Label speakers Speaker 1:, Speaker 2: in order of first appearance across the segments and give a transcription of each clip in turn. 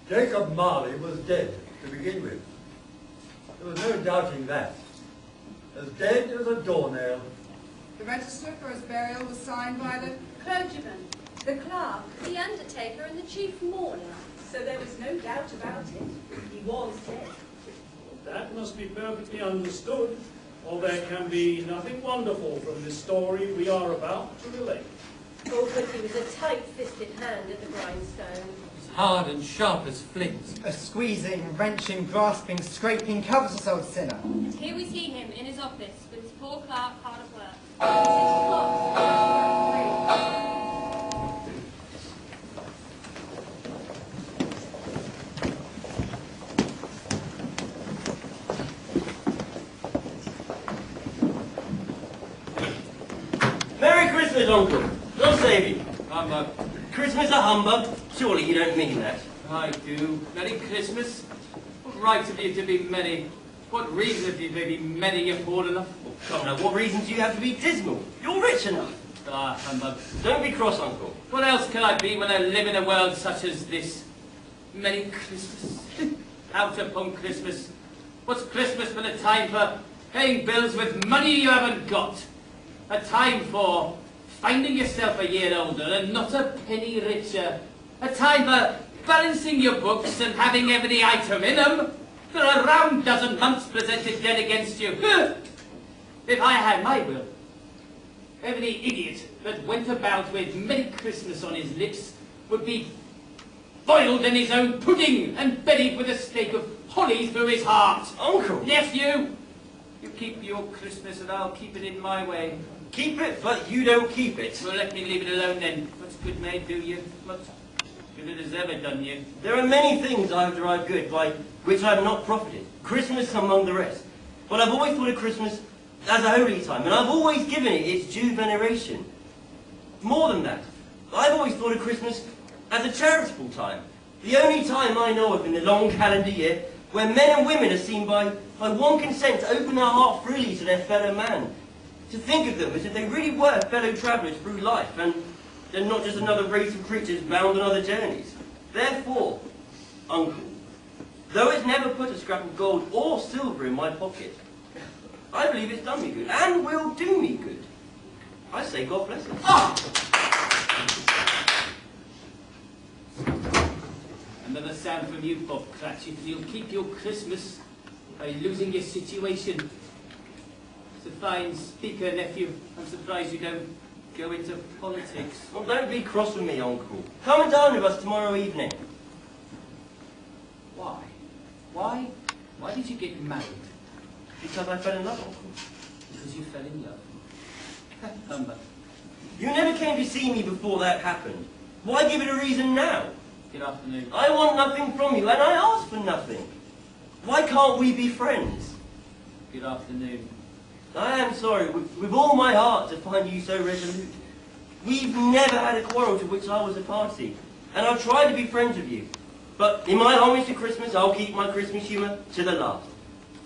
Speaker 1: Jacob Marley was dead to begin with. There was no doubting that. As dead as a doornail.
Speaker 2: The register for his burial was signed by the
Speaker 3: clergyman, the clerk, the undertaker, and the chief mourner. So there was no doubt about it. He was dead.
Speaker 4: That must be perfectly understood, or there can be nothing wonderful from this story we are about to relate.
Speaker 3: Oh, but he was a tight-fisted hand at the grindstone.
Speaker 5: Hard and sharp as flint.
Speaker 6: A squeezing, wrenching, grasping, scraping, covetous old sinner.
Speaker 7: And here we see him in his office with his poor clerk hard at work. His clock
Speaker 8: Merry Christmas, Uncle. God save you.
Speaker 5: Humbug.
Speaker 8: Christmas a humbug? Surely you don't mean that.
Speaker 5: I do. Merry Christmas. What right have you to be merry? What reason have you to be merry, you poor enough?
Speaker 8: Oh, come now, what reason do you have to be dismal? You're rich enough.
Speaker 5: Ah, humbug.
Speaker 8: Don't be cross, Uncle.
Speaker 5: What else can I be when I live in a world such as this? Merry Christmas. Out upon Christmas. What's Christmas but a time for paying bills with money you haven't got? A time for finding yourself a year older and not a penny richer. A time for balancing your books and having every item in them. For a round dozen months presented dead against you. If I had my will, every idiot that went about with Merry Christmas on his lips would be boiled in his own pudding and buried with a stake of holly through his heart.
Speaker 8: Uncle!
Speaker 5: Nephew, you keep your Christmas and I'll keep it in my way.
Speaker 8: Keep it, but you don't keep it.
Speaker 5: Well, let me leave it alone then. What's good may do you? What good it has ever done you?
Speaker 8: There are many things I have derived good by which I have not profited. Christmas among the rest. But I've always thought of Christmas as a holy time, and I've always given it its due veneration. More than that, I've always thought of Christmas as a charitable time. The only time I know of in the long calendar year where men and women are seen by one consent to open their heart freely to their fellow man. To think of them as if they really were fellow travellers through life, and they're not just another race of creatures bound on other journeys. Therefore, Uncle, though it's never put a scrap of gold or silver in my pocket, I believe it's done me good, and will do me good. I say God bless it.
Speaker 5: Ah! Another sound from you, Bob Cratchit, and you'll keep your Christmas by losing your situation. It's a fine speaker, nephew. I'm surprised you don't go into politics.
Speaker 8: Well, don't be cross with me, Uncle. Come and dine with us tomorrow evening.
Speaker 5: Why? Why? Why did you get married?
Speaker 8: Because I fell in love, Uncle.
Speaker 5: Because you fell in love. Humbug.
Speaker 8: You never came to see me before that happened. Why give it a reason now?
Speaker 5: Good afternoon.
Speaker 8: I want nothing from you, and I ask for nothing. Why can't we be friends?
Speaker 5: Good afternoon.
Speaker 8: I am sorry, with all my heart, to find you so resolute. We've never had a quarrel to which I was a party, and I've tried to be friends with you. But in my homage to Christmas, I'll keep my Christmas humour to the last.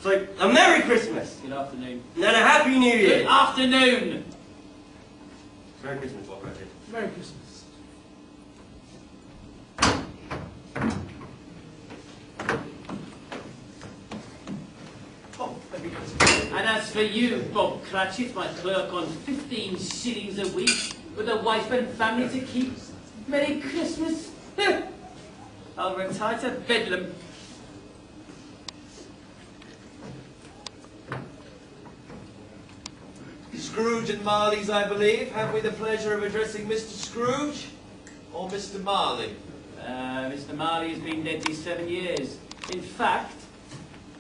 Speaker 8: So, a Merry Christmas!
Speaker 5: Good afternoon.
Speaker 8: And a Happy New Year!
Speaker 5: Good afternoon!
Speaker 8: Merry Christmas, Bob Cratchit.
Speaker 4: Merry Christmas.
Speaker 5: And as for you, Bob Cratchit, my clerk on 15 shillings a week, with a wife and family to keep, Merry Christmas! I'll retire to Bedlam.
Speaker 9: Scrooge and Marley's, I believe. Have we the pleasure of addressing Mr. Scrooge or Mr. Marley?
Speaker 5: Mr. Marley has been dead these 7 years. In fact,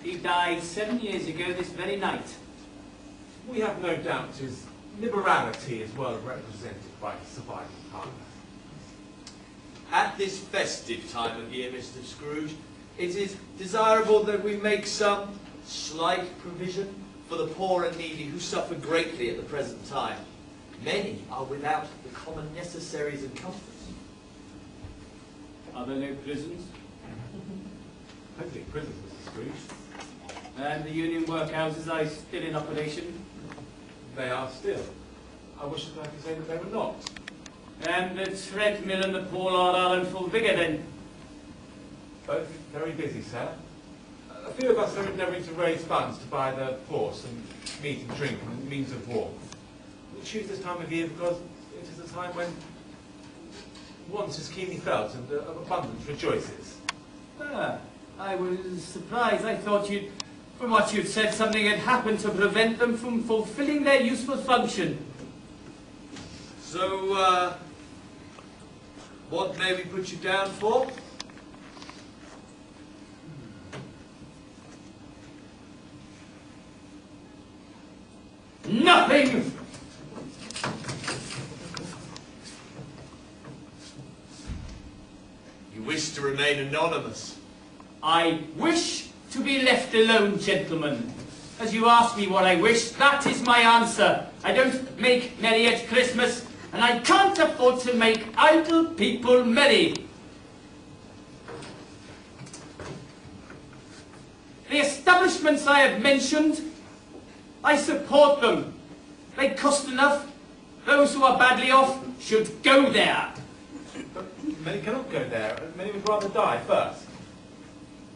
Speaker 5: he died 7 years ago this very night.
Speaker 10: We have no doubt his liberality is well represented by his surviving partner.
Speaker 9: At this festive time of year, Mr. Scrooge, it is desirable that we make some slight provision for the poor and needy who suffer greatly at the present time. Many are without the common necessaries and comforts.
Speaker 5: Are there no prisons?
Speaker 10: Plenty of prisons, Mr. Scrooge.
Speaker 5: And the union workhouses are still in operation?
Speaker 10: They are still. I wish that I could say that they were not.
Speaker 5: And the treadmill and the Paul R. Allen full vigour then?
Speaker 10: Both very busy, sir. A few of us are endeavouring to raise funds to buy the poor some meat and drink and means of warmth. We choose this time of year because it is a time when want is keenly felt and of abundance rejoices.
Speaker 5: Ah, I was surprised. I thought from what you'd said, something had happened to prevent them from fulfilling their useful function.
Speaker 9: So, what may we put you down for?
Speaker 5: Nothing!
Speaker 9: You wish to remain anonymous.
Speaker 5: I wish to be left alone, gentlemen. As you ask me what I wish, that is my answer. I don't make merry at Christmas, and I can't afford to make idle people merry. The establishments I have mentioned, I support them. They cost enough. Those who are badly off should go there.
Speaker 10: But many cannot go there. Many would rather die first.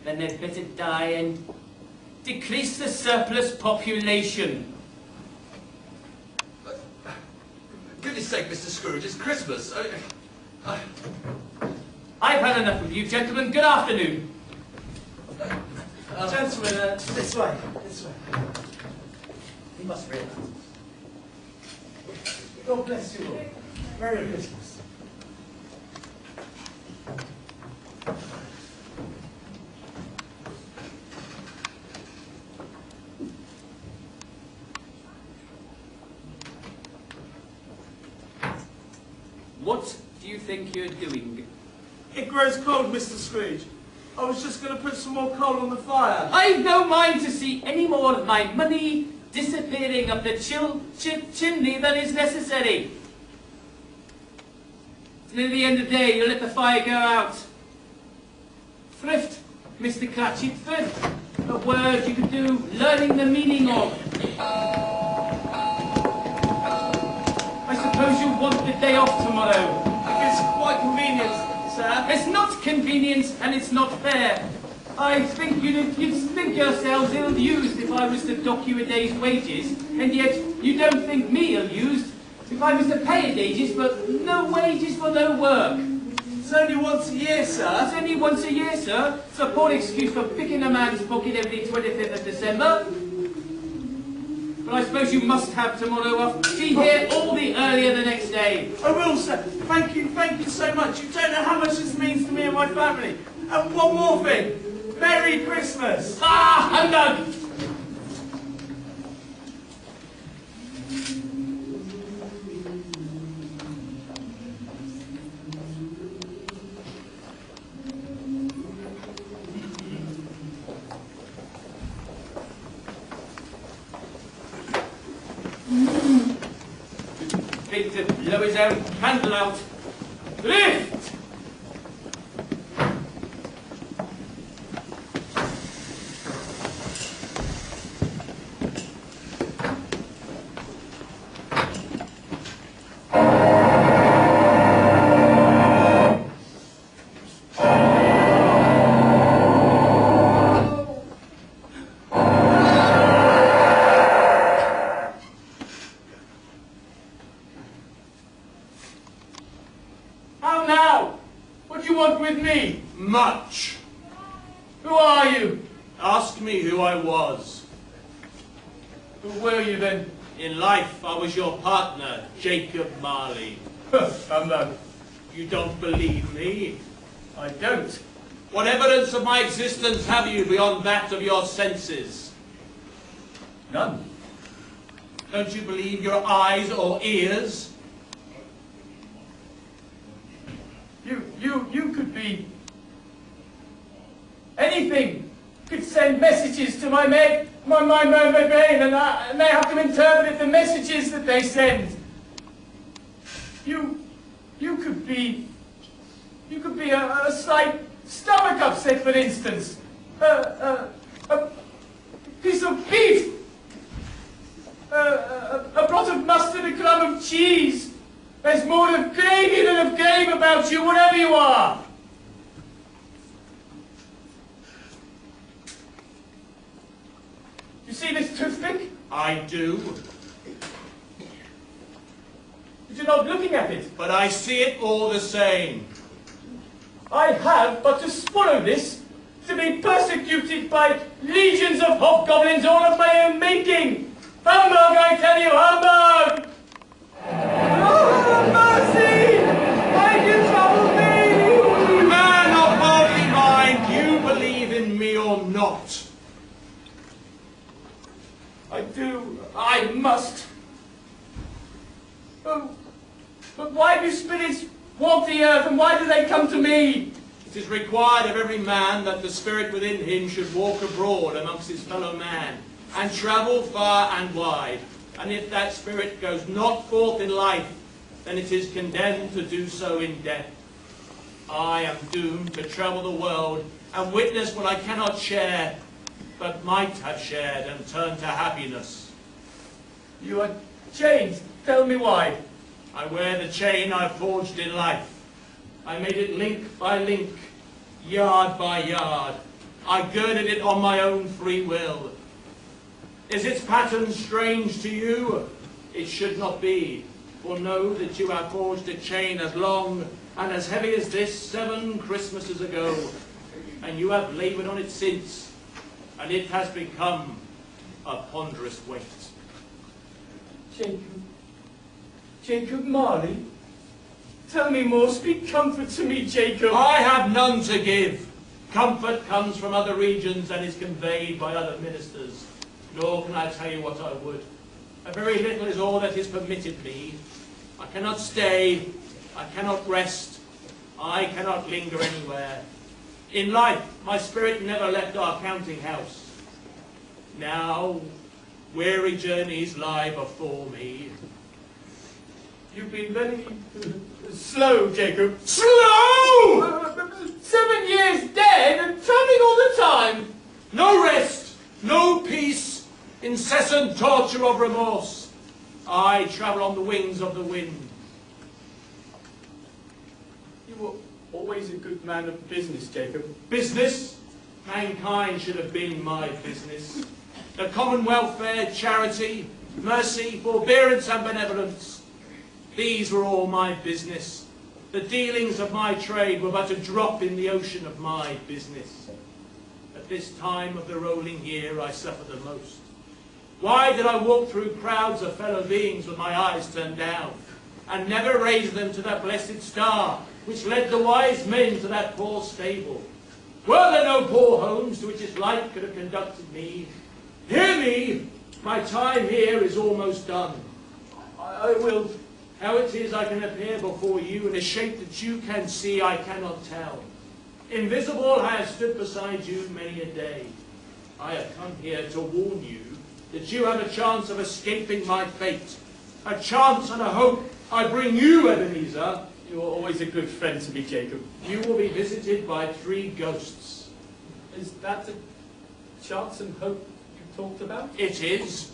Speaker 5: Then they'd better die and decrease the surplus population.
Speaker 9: Goodness sake, Mr. Scrooge, it's Christmas.
Speaker 5: I've had enough of you, gentlemen. Good afternoon.
Speaker 6: Gentlemen, this way, this way. You must realise. God bless you all. Merry Christmas.
Speaker 5: What do you think you're doing?
Speaker 11: It grows cold, Mr. Scrooge. I was just going to put some more coal on the fire.
Speaker 5: I've no mind to see any more of my money disappearing up the chimney than is necessary. Near the end of the day, you let the fire go out. Thrift, Mr. Cratchit, thrift. A word you could do learning the meaning of. I suppose you want the day off tomorrow.
Speaker 11: It's quite convenient, sir.
Speaker 5: It's not convenient and it's not fair. I think you'd think yourselves ill-used if I was to dock you a day's wages, and yet you don't think me ill-used if I was to pay a wages but no wages for no work.
Speaker 11: It's only once a year, sir.
Speaker 5: It's only once a year, sir. It's a poor excuse for picking a man's pocket every 25th of December. But I suppose you must have tomorrow off. Be here all the earlier the next day.
Speaker 11: I will, sir. Thank you so much. You don't know how much this means to me and my family. And one more thing. Merry Christmas!
Speaker 5: Ah, humbug! Think to blow his own candle out. Lift! How now? What do you want with me?
Speaker 9: Much.
Speaker 5: Who are you?
Speaker 9: Ask me who I was.
Speaker 5: Who were you then?
Speaker 9: In life, I was your partner, Jacob Marley.
Speaker 5: Humbug.
Speaker 9: You don't believe me?
Speaker 5: I don't.
Speaker 9: What evidence of my existence have you beyond that of your senses?
Speaker 5: None.
Speaker 9: Don't you believe your eyes or ears?
Speaker 5: You could be anything. You could send messages to my brain, and they have to interpret the messages that they send. You could be a slight stomach upset, for instance. A piece of beef. A pot of mustard, a crumb of cheese. There's more of gravy than of game about you, whatever you are.
Speaker 11: see this toothpick?
Speaker 9: I do.
Speaker 11: But you're not looking at it.
Speaker 9: But I see it all the same.
Speaker 11: I have but to swallow this, to be persecuted by legions of hobgoblins all of my own making. Humbug, I tell you, humbug! Oh, mercy! Why you trouble me?
Speaker 9: Man of worldly mind, you believe in me or not?
Speaker 11: I do. I must. Oh, but why do spirits walk the earth, and why do they come to me?
Speaker 9: It is required of every man that the spirit within him should walk abroad amongst his fellow man, and travel far and wide. And if that spirit goes not forth in life, then it is condemned to do so in death. I am doomed to travel the world and witness what I cannot share, but might have shared and turned to happiness.
Speaker 11: You are changed. Tell me why.
Speaker 9: I wear the chain I forged in life. I made it link by link, yard by yard. I girded it on my own free will. Is its pattern strange to you? It should not be, for know that you have forged a chain as long and as heavy as this 7 Christmases ago, and you have laboured on it since, and it has become a ponderous weight.
Speaker 11: Jacob Marley? Tell me more, speak comfort to me, Jacob.
Speaker 9: I have none to give. Comfort comes from other regions and is conveyed by other ministers. Nor can I tell you what I would. A very little is all that is permitted me. I cannot stay, I cannot rest, I cannot linger anywhere. In life, my spirit never left our counting house. Now, weary journeys lie before me.
Speaker 11: You've been very slow, Jacob.
Speaker 9: Slow!
Speaker 11: 7 years dead and travelling all the time.
Speaker 9: No rest, no peace, incessant torture of remorse. I travel on the wings of the wind.
Speaker 11: You were always a good man of business, Jacob.
Speaker 9: Business? Mankind should have been my business. The common welfare, charity, mercy, forbearance and benevolence. These were all my business. The dealings of my trade were but a drop in the ocean of my business. At this time of the rolling year I suffer the most. Why did I walk through crowds of fellow beings with my eyes turned down, and never raise them to that blessed star which led the wise men to that poor stable? Were there no poor homes to which its light could have conducted me? Hear me! My time here is almost done. I will. How it is I can appear before you in a shape that you can see, I cannot tell. Invisible, I have stood beside you many a day. I have come here to warn you that you have a chance of escaping my fate. A chance and a hope I bring you, Ebenezer.
Speaker 11: You are always a good friend to me, Jacob.
Speaker 9: You will be visited by 3 ghosts.
Speaker 11: Is that the chance and hope you talked about?
Speaker 9: It is.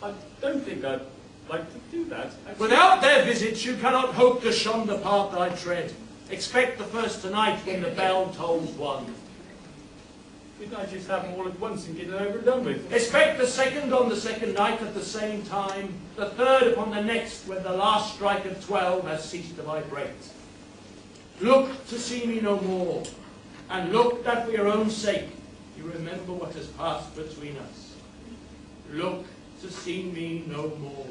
Speaker 11: I don't think I'd like to do that. Actually.
Speaker 9: Without their visits, you cannot hope to shun the path I tread. Expect the first tonight when the bell tolls 1.
Speaker 11: Didn't I just have them all at once and get it over and done with?
Speaker 9: Expect the second on the second night at the same time, the third upon the next when the last strike of 12 has ceased to vibrate. Look to see me no more, and look that for your own sake you remember what has passed between us. Look to see me no more.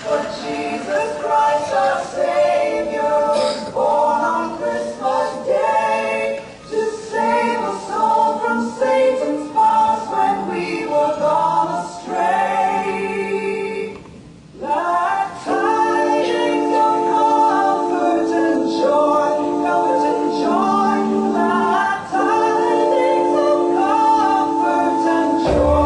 Speaker 12: For Jesus Christ our Savior, born on Christmas Day, to save us all from Satan's powers when we were gone astray. Like tidings of comfort and joy, like tidings of comfort and joy.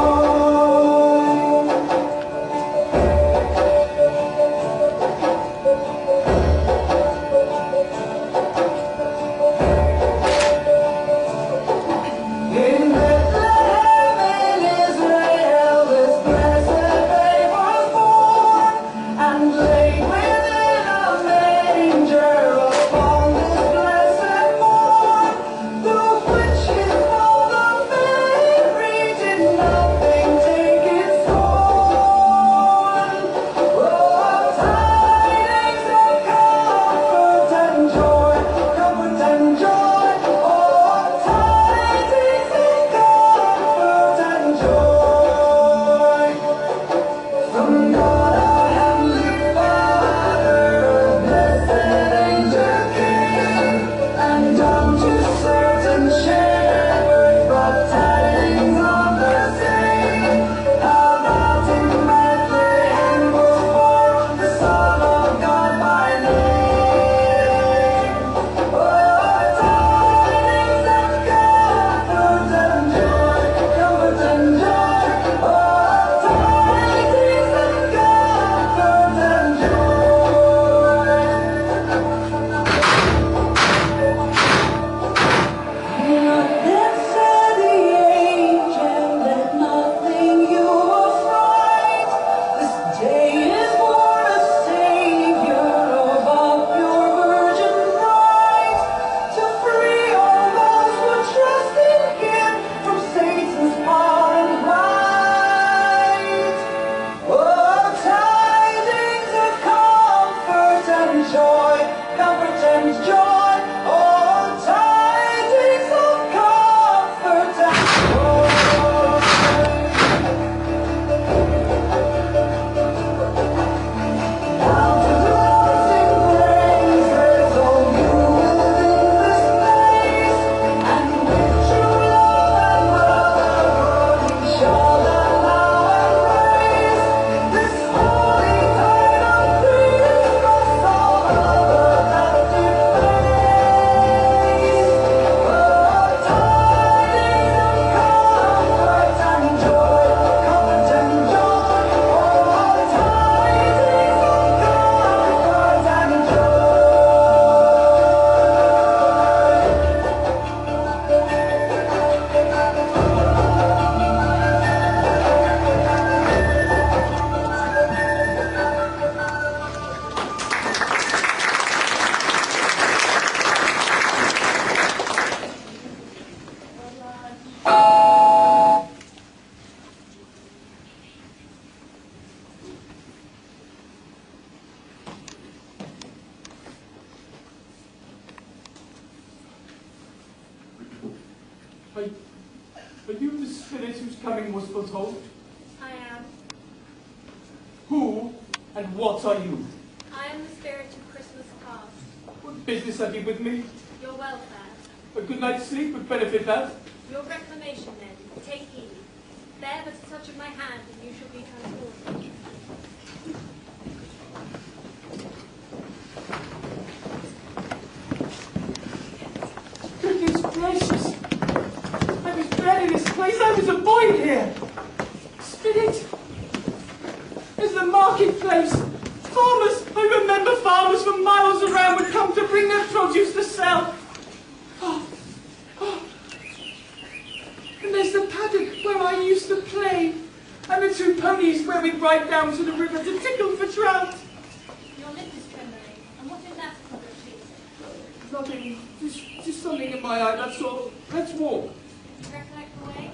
Speaker 11: Are you the spirit whose coming was foretold?
Speaker 7: I am.
Speaker 11: Who and what are you?
Speaker 7: I am the spirit of Christmas past.
Speaker 11: What business have you with me?
Speaker 7: Your welfare.
Speaker 11: A good night's sleep would benefit that.
Speaker 7: Your reclamation, then. Take heed. Bear but a touch of my hand, and you shall be transformed.
Speaker 11: Goodness gracious! I was bred in this place. I was a boy here. Spirit, there's the marketplace. Farmers, I remember farmers from miles around would come to bring their produce to sell. Oh. And there's the paddock where I used to play, and the 2 ponies where we'd ride down to the river to tickle for trout.
Speaker 7: Your lip is trembling, and what is that for, please?
Speaker 11: Nothing, just something in my eye, that's all. Let's walk.
Speaker 7: You recollect the way?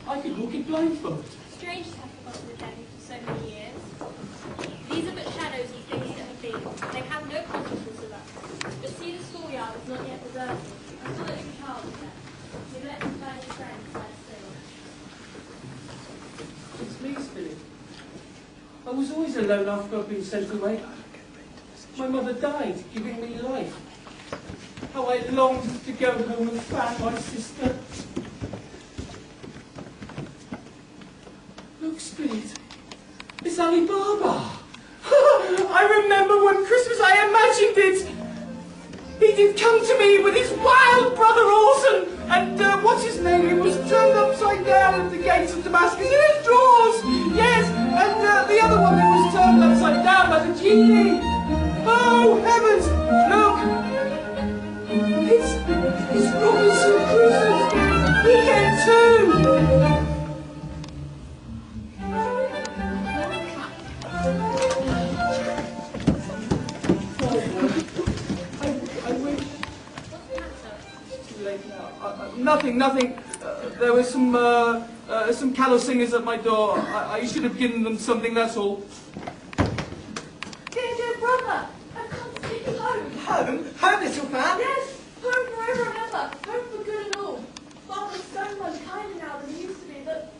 Speaker 11: I could walk it blindfold.
Speaker 7: Strange to have forgotten the day for so many years. These are but shadows of things that have been. They have no consciousness of us. But see, the schoolyard is not yet deserted. I saw a little child there. We let him find his friends lie still.
Speaker 11: It's me, Spirit. I was always alone after I've been sent away. My mother died, giving me life. How I longed to go home and fan my sister. Look, Spirit, it's Ali Baba. I remember one Christmas I imagined it. He did come to me with his wild brother Orson, and what's his name? He was turned upside down at the gates of Damascus in his drawers. Yes, and the other one who was turned upside down by the genie. Oh heavens! Look, it's Robinson Crusoe. He came too. Nothing. There were some carol singers at my door. I should have given them something, that's all.
Speaker 3: Dear brother, I've come to take you home.
Speaker 6: Home? Home, little man?
Speaker 3: Yes, home forever and ever. Home for good and all. Father's so much kinder now than he used to be that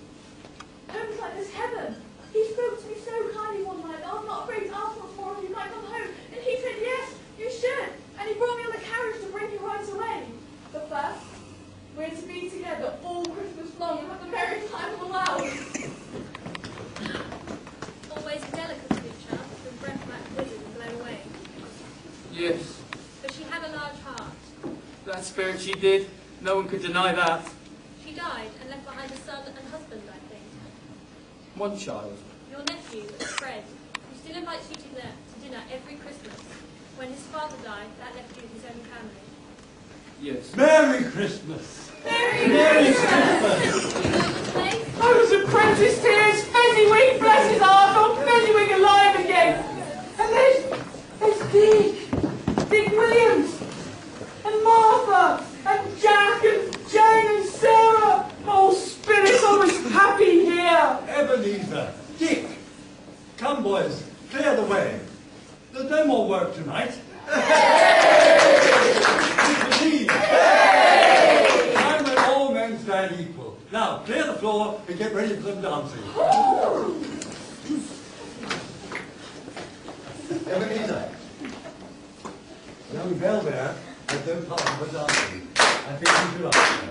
Speaker 3: home's like this heaven. He spoke to me so kindly one night. I was not afraid to ask once more if you might come home. And he said, yes, you should. And he brought me on the carriage to bring you right away. But first, we're to be together all Christmas long and have the merry time of the world.
Speaker 7: Always a delicate creature, with breath like blizzard and blown away.
Speaker 11: Yes,
Speaker 7: But she had a large heart.
Speaker 11: that spirit she did. No one could deny that.
Speaker 7: She died and left behind a son and husband, I think.
Speaker 11: One child.
Speaker 7: Your nephew, Fred, who still invites you to dinner every Christmas. When his father died, that left you his own family.
Speaker 11: Yes.
Speaker 1: Merry Christmas!
Speaker 3: Merry
Speaker 7: Place?
Speaker 11: I was apprenticed here as Fezziwig, bless his heart, old Fezziwig alive again. And there's Dick Williams, and Martha, and Jack, and Jane, and Sarah. Oh, Spirit, I was happy here.
Speaker 1: Ebenezer, Dick, come boys, clear the way. There's no more work tonight. Time when all men stand equal. Now, clear the floor and get ready for some dancing. Ebenezer, young bell bearer has no part for dancing. I think you should ask her.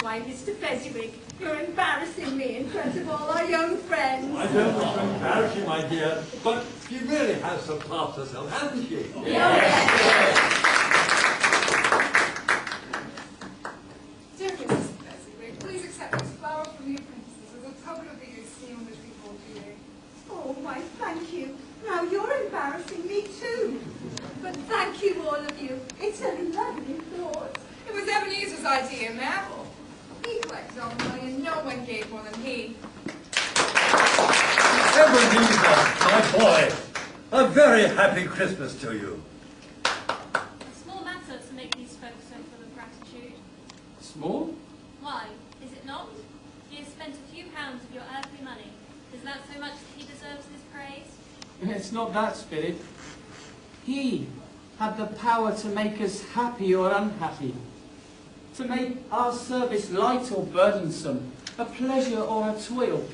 Speaker 3: Why, Mr. Fezziwig, you're embarrassing me in front of all our young friends.
Speaker 1: I don't want to embarrass you, my dear, but she really has surpassed herself, hasn't she?
Speaker 2: Yes. Dear Mrs. Fezziwig, please accept this flower from the apprentices as a token of the esteem which we hold to you.
Speaker 3: Oh, my
Speaker 2: idea, ma'am. He collected all the money and no one gave more than he.
Speaker 1: Ebenezer, my boy, a very happy Christmas to you.
Speaker 7: A small matter to make these folks so full of gratitude.
Speaker 11: Small?
Speaker 7: Why, is it not? He has spent a few pounds of your earthly money. Is that so much that he deserves this praise?
Speaker 11: It's not that, Spirit. He had the power to make us happy or unhappy, to make our service light or burdensome, a pleasure or a toil.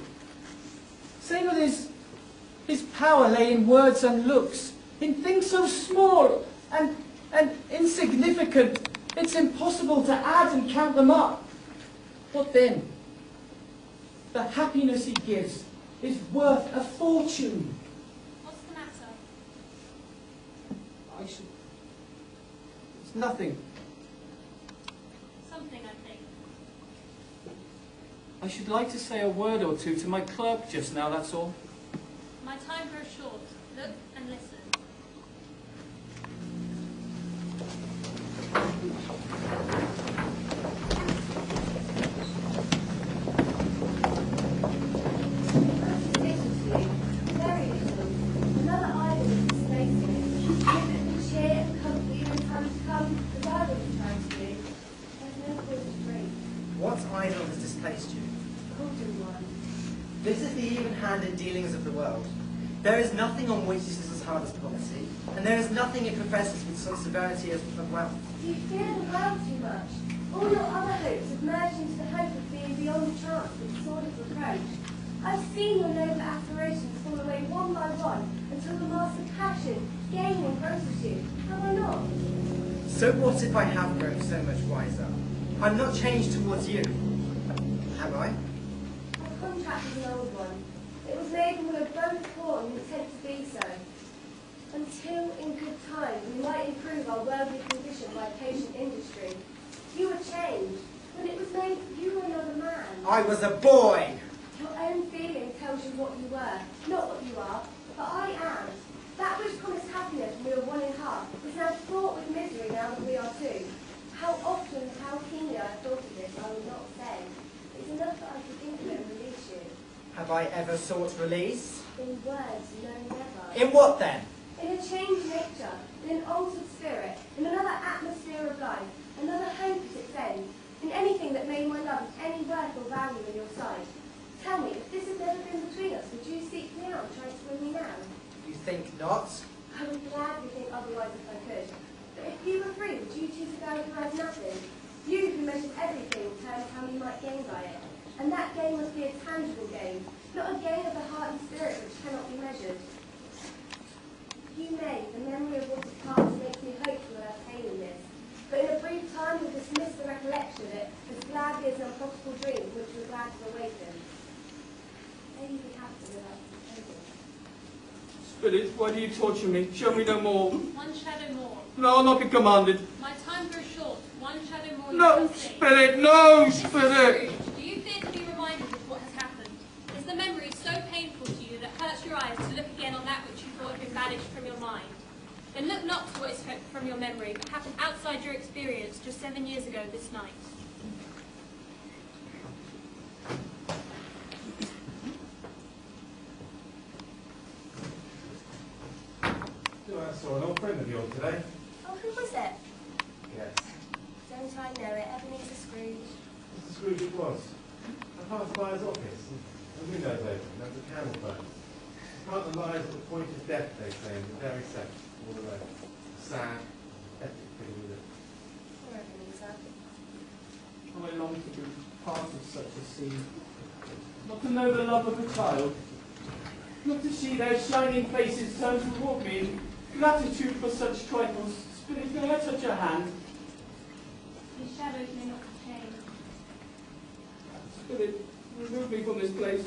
Speaker 11: Say that his power lay in words and looks, in things so small and insignificant, it's impossible to add and count them up. What then? The happiness he gives is worth a fortune.
Speaker 7: What's the matter?
Speaker 11: It's nothing.
Speaker 7: Something, I think.
Speaker 11: I should like to say a word or two to my clerk just now, that's all.
Speaker 7: My time grows short. Look and listen.
Speaker 3: Very little. Another idol is displacing. Give it the cheer and comfort you in time to come, as I was trying to do. There's no cause to break.
Speaker 6: What idol has displaced you?
Speaker 3: Golden one.
Speaker 6: This is the even-handed dealings of the world. There is nothing on which this is as hard as poverty, and there is nothing it professes with such severity as of wealth.
Speaker 3: You fear the world too much. All your other hopes have merged into the hope of being beyond the chance of the sword of reproach. I've seen your noble aspirations fall away one by one until the master passion, gain engrosses you. Have I not?
Speaker 6: So what if I have grown so much wiser? I'm not changed towards you. Am I?
Speaker 3: Our contract is an old one. It was made when we were both poor and intent to be so. Until in good time we might improve our worldly condition by patient industry. You were changed. When it was made, you were another man.
Speaker 6: I was a boy!
Speaker 3: Your own feeling tells you what you were, not what you are, but I am. That which promised happiness when we were one in heart is now fraught with misery now that we are two. How often, how keenly I thought of this, I will not say. It's enough that I can think of it and release you.
Speaker 6: Have I ever sought release?
Speaker 3: In words, no, never.
Speaker 6: In what then?
Speaker 3: In a changed nature, in an altered spirit, in another atmosphere of life, another hope at its end, in anything that made my love of any worth or value in your sight. Tell me, if this had never been between us, would you seek me out and try to win me now?
Speaker 6: You think not?
Speaker 3: I would gladly think otherwise if I could. But if you were free, would you choose a girl who has nothing? You who measures everything in terms of how you might gain by it. And that gain must be a tangible gain, not a gain of the heart and spirit which cannot be measured. You may, the memory of what is past makes me hopeful of attaining this. But in a brief time you'll dismiss the recollection of it as gladly as an unprofitable dream which you're glad to awaken. May you be happy without pretending.
Speaker 11: Spirit, why do you torture me? Show me no more.
Speaker 7: One shadow more.
Speaker 11: No, I'll not be commanded.
Speaker 7: My time grows short. One shadow more.
Speaker 11: No,
Speaker 7: you shall see.
Speaker 11: Spirit, no,
Speaker 7: Mr.
Speaker 11: Spirit!
Speaker 7: Scrooge, do you fear to be reminded of what has happened? Is the memory so painful to you that hurts your eyes to look again on that which you thought had been banished from your mind? Then look not to what is from your memory, but happened outside your experience just 7 years ago this night.
Speaker 10: I saw an old friend of yours today.
Speaker 3: Oh, who was it?
Speaker 10: Yes.
Speaker 3: Don't I know it, Ebenezer Scrooge?
Speaker 10: Mr. Scrooge it was. I passed by his office, and the windows open, and there was a candle burning. His partner lies at the point of death, they say, in the very second, all the way. Sad, epic thing with it.
Speaker 3: Poor Ebenezer.
Speaker 11: How I long to be part of such a scene. Not to know the love of a child. Not to see their shining faces turn toward me in gratitude for such trifles. Spirit, may I touch your hand?
Speaker 7: These shadows may not change.
Speaker 11: Spirit, remove me from this place.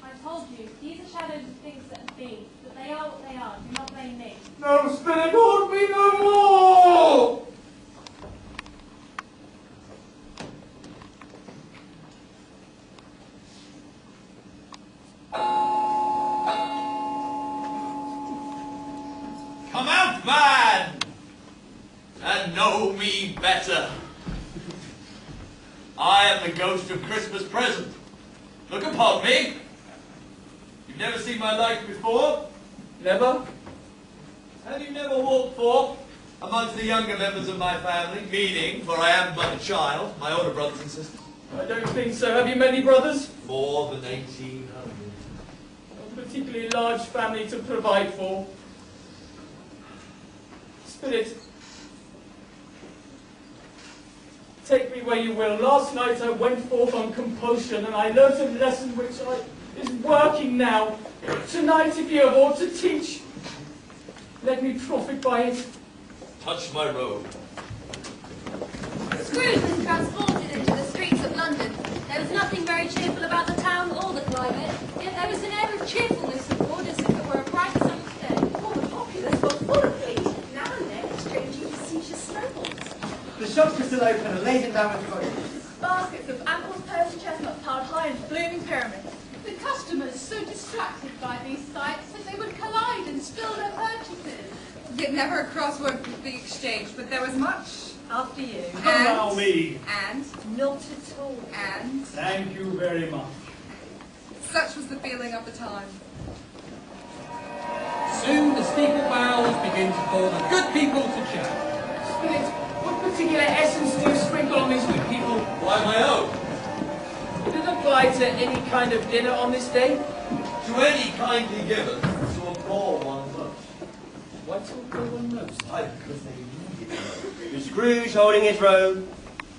Speaker 7: I told you, these are shadows of things that have been, that they are what they are. Do not blame me.
Speaker 11: No, Spirit, hold me no more!
Speaker 9: Come out, man, and know me better. I am the ghost of Christmas present. Look upon me. You've never seen my like before?
Speaker 11: Never?
Speaker 9: Have you never walked forth amongst the younger members of my family, meaning, for I am but a child, my older brothers and sisters?
Speaker 11: I don't think so. Have you many brothers?
Speaker 9: More than 1,800.
Speaker 11: A particularly large family to provide for. Spirit, take me where you will. Last night I went forth on compulsion and I learnt a lesson which is working now. Tonight, if you have aught to teach, let me profit by it.
Speaker 9: Touch my robe.
Speaker 7: Scrooge was transported into the streets of London. There was nothing very cheerful about the town or the climate, yet there was an air of cheerfulness abroad as if it were a bright summer's day.
Speaker 3: All the populace were full of feet. Now and then, strangely facetious snowballs.
Speaker 6: The shops were still open and laden down with produce.
Speaker 3: Baskets of ample Persian chestnuts piled high in blooming pyramids. The customers so distracted by these sights that they would collide and spill their purchases.
Speaker 2: Yet never a crossword could be exchanged, but there was much.
Speaker 3: After you.
Speaker 4: Allow me.
Speaker 2: And?
Speaker 3: Not at all.
Speaker 2: And?
Speaker 4: Thank you very much.
Speaker 2: Such was the feeling of the time.
Speaker 13: Soon the steeple bells begin to call the good people to church.
Speaker 11: Spirit, what particular essence do you sprinkle on these good people?
Speaker 9: Why, my own.
Speaker 11: Would it apply to any kind of dinner on this day?
Speaker 9: To any kindly given, to a poor one most.
Speaker 11: Why to a poor one most?
Speaker 9: Why, because they need it most.
Speaker 8: With Scrooge holding his robe,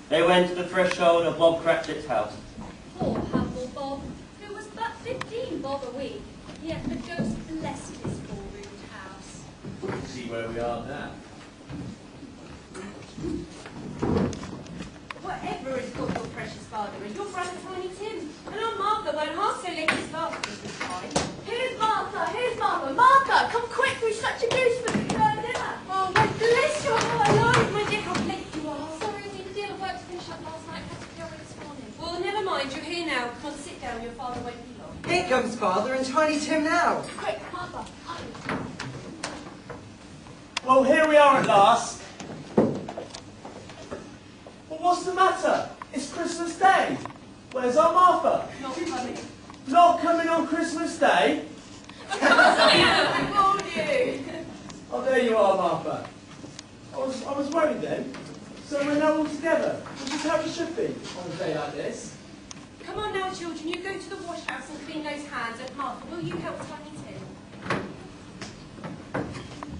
Speaker 8: they went to the threshold of Bob Cratchit's house.
Speaker 7: Poor humble Bob, who was but 15 bob a week, yet the ghost blessed his four-roomed house.
Speaker 9: See where we are now.
Speaker 14: Whatever has got your precious father and your brother Tiny Tim, and our Martha weren't half so late as last Christmas time.
Speaker 3: Here's Martha, here's Martha. Martha, come quick, we've such a goose for the dinner.
Speaker 14: Oh, my bless your heart alive, my dear, how late you are.
Speaker 7: Sorry, I did a deal of work to finish up last night. Had to go away this morning.
Speaker 14: Well, never mind, you're here now. Come on, sit down, your father won't be long.
Speaker 6: Here comes Father and Tiny Tim now.
Speaker 3: Quick, Martha, hurry.
Speaker 11: Well, here we are at last. Well, what's the matter? It's Christmas Day. Where's our Martha?
Speaker 14: Not coming.
Speaker 11: Not coming on Christmas Day?
Speaker 14: I warned you.
Speaker 11: Oh, there you are, Martha. I was worried then. So we're now all together, which is how it should be on a day like this.
Speaker 14: Come on now, children, you go to the wash house and clean those hands. And Martha, will you help Tiny Tim?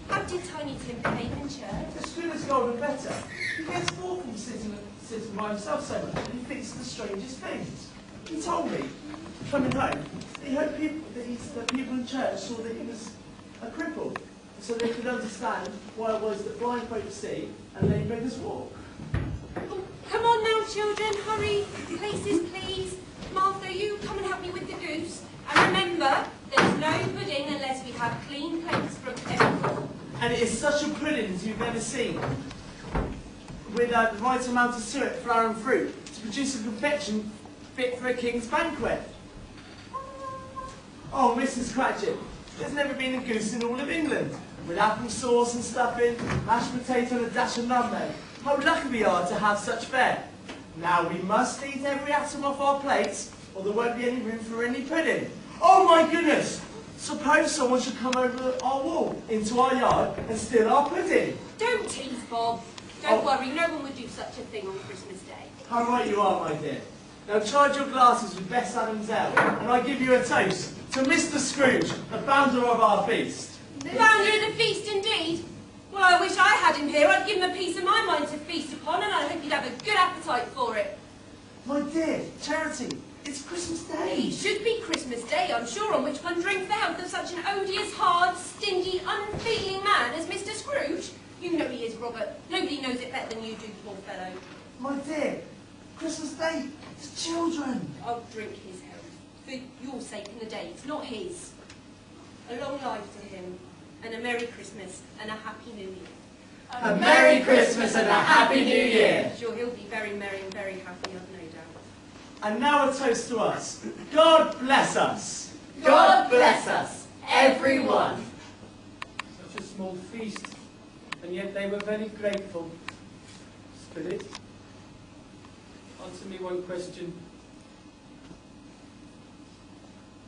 Speaker 14: How did Tiny Tim behave in church?
Speaker 11: The student's golden better. He gets bored from sitting by himself so much, and he thinks of the strangest things. He told me, coming home, that he hoped that people in church saw that he was a cripple, so they could understand why it was that blind folk see and lame beggars walk.
Speaker 14: Oh, come on now, children, hurry. Places, please. Martha, you come and help me with the goose. And remember, there's no pudding unless we have clean plates from everyone.
Speaker 11: And it is such a pudding as you've never seen, with the right amount of syrup, flour and fruit, to produce a confection fit for a king's banquet. Oh, Mrs. Cratchit, there's never been a goose in all of England, with apple sauce and stuffing, mashed potato and a dash of nutmeg. How lucky we are to have such fare. Now we must eat every atom off our plates, or there won't be any room for any pudding. Oh my goodness! Suppose someone should come over our wall, into our yard, and steal our pudding.
Speaker 14: Don't tease, Bob. Don't worry, no one would do such a thing on Christmas Day.
Speaker 11: How right you are, my dear. Now charge your glasses with Bess Adams Ale, and I give you a toast to Mr. Scrooge, the founder of our feast.
Speaker 14: The founder of the feast, indeed. Well, I wish I had him here. I'd give him a piece of my mind to feast upon, and I hope he'd have a good appetite for it.
Speaker 11: My dear, Charity, it's Christmas Day.
Speaker 14: It should be Christmas Day, I'm sure, on which one drinks the health of such an odious, hard, stingy, unfeeling man as Mr. Scrooge. You know he is, Robert. Nobody knows it better than you do, poor fellow.
Speaker 11: My dear, Christmas Day is children.
Speaker 14: I'll drink his health, for your sake in the day. It's not his. A long life to him, and a Merry Christmas, and a Happy New Year.
Speaker 6: A Merry Christmas and a Happy New Year.
Speaker 14: I'm sure he'll be very merry and very happy, I've no doubt.
Speaker 11: And now a toast to us. God bless us.
Speaker 6: God bless us, everyone.
Speaker 11: Such a small feast, and yet they were very grateful. Spirit, I'll answer me one question.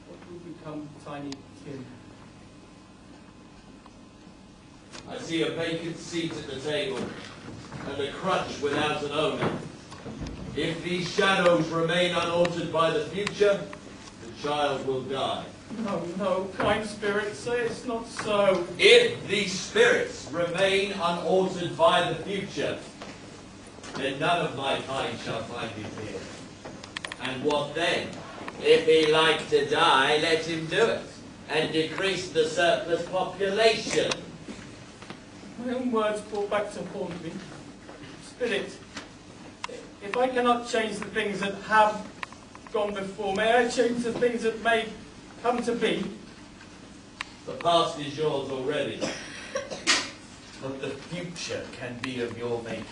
Speaker 11: What will become Tiny Tim?
Speaker 9: I see a vacant seat at the table, and a crutch without an owner. If these shadows remain unaltered by the future, the child will die.
Speaker 11: No, no, kind spirits, say it's not so.
Speaker 9: If these spirits remain unaltered by the future, then none of my kind shall find him here. And what then? If he like to die, let him do it, and decrease the surplus population.
Speaker 11: My own words brought back to haunt me. Spirit, if I cannot change the things that have gone before, may I change the things that may come to be?
Speaker 9: The past is yours already, but the future can be of your making.